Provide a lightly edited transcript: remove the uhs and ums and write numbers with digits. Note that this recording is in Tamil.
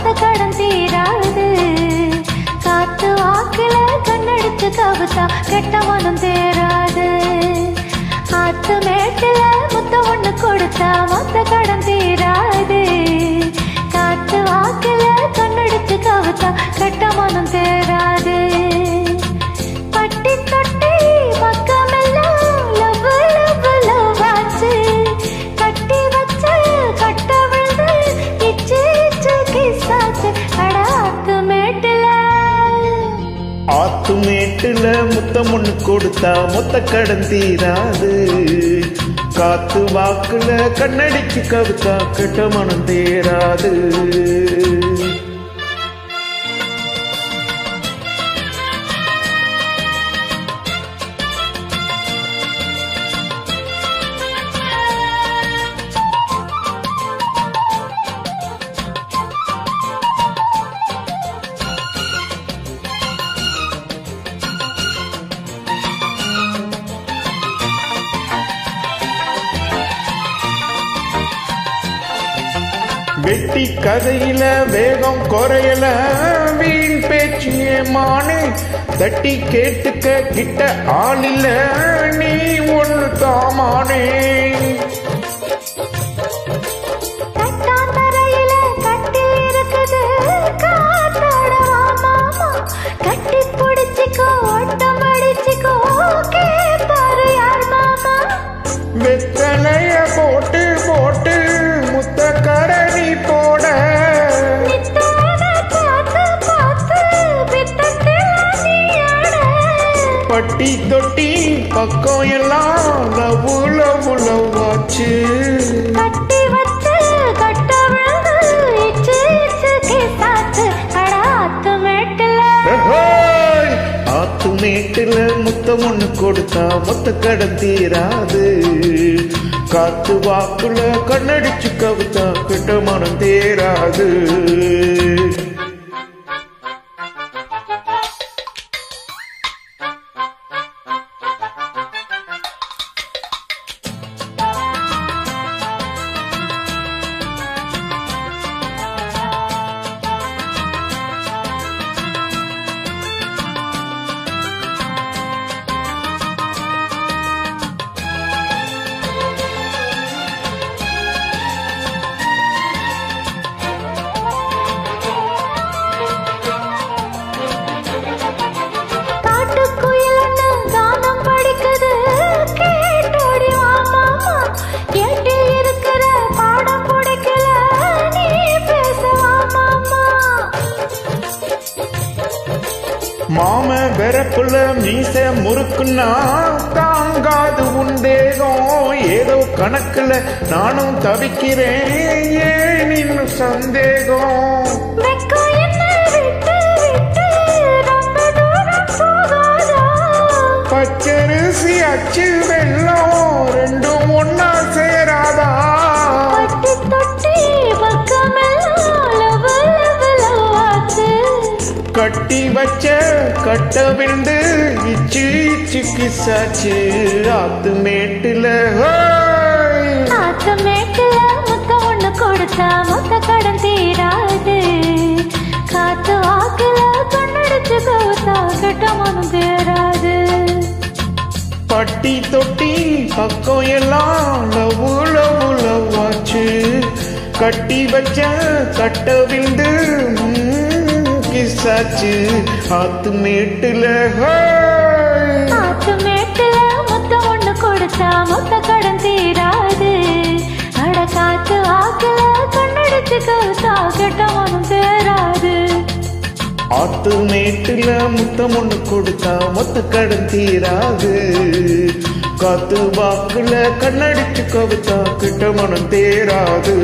மொத்த கடன் தீராது. காத்து வாக்குல கண்ணடிச்சு கவுத்தா கெட்ட மனம் தேராது. ஆத்து மேட்டுல முத்த ஒண்ணு கொடுத்தா மொத்த கடன் தீராது. காத்து வாக்குல கண்ணடிச்சு கவுத்தா கெட்ட மனம் தேராது. பட்டி தொட்டி பக்கமெல்லாம் லவ் லவ் லவ் ஆச்சு. கட்டி வச்ச கட்ட விழுந்து இச்சு இச்சு கிசாச்சு. அட ஆத்து மேட்டுல முத்தம் ஒண்ணு கொடுத்தா மொத்த கடன் தீராது. காத்து வாக்குல கண்ணடிச்சு கவுத்தா கெட்ட மனம் தேராது. வெட்டி கதையில வேகம் குறையல வீண் பேச்சியே மானே. தட்டி கேட்டுக்க கிட்ட ஆளில்ல நீ ஒண்ணு தாமானே. கட்டி பிடிச்சிக்கோ ஒட்டம் அடிச்சிக்கோ கேப்பாரு யார் மாமா. வெத்தலைய போட்டு போட்டு முத்த கரணி போட பட்டி தொட்டி பக்கம் எல்லாம் லவ் லவ் லவ் ஆச்சு. கட்டி வச்சு கட்ட விழுந்து இச்சு இச்சு கேசாச்சு. அட ஆத்து மேட்டுல ஆத்து மேட்டுல முத்தம் ஒண்ணு கொடுத்தா மொத்த கடன் தீராது. காத்து வாக்குல கண்ணடிச்சு கவுத்தா கெட்ட மனம் தேராது. மாம வெறப்புல மீச முறுக்குன்னா தாங்காது உன் தேகம். ஏதோ கணக்குல நானும் தவிக்கிறேன் ஏன் இன்னும் சந்தேகம். பச்சரிசி அச்சு வெள்ளம் ரெண்டும் ஒன்னா சேராதா. கட்டி வச்ச கட்ட விழுந்து இச்சு இச்சு கிசாச்சு. ஆத்து மேட்டுல ஆத்து மேட்டுல முத்த ஒண்ணு கொடுத்தா மொத்த கடன் தீராது. காத்து வாக்குல கண்ணடிச்சு கவுத்தா கெட்ட மனம் தேராது. பட்டி தொட்டி பக்கம் எல்லாம் லவ் லவ் லவ் ஆச்சு. கட்டி வச்ச கட்ட விழுந்து கிசாச்சு. ஆத்து மேட்டுல ஆத்து மேட்டுல முத்த ஒண்ணு கொடுத்தா மொத்த கடன் தீராது. அட காத்து வாக்குல கண்ணடிச்சு கவுத்தா கெட்ட மனம் தேராது. ஆத்து மேட்டுல முத்தம் ஒண்ணு கொடுத்தா மொத்த கடன் தீராது. காத்து வாக்குல கண்ணடிச்சு கவுத்தா கெட்ட மனம் தேராது.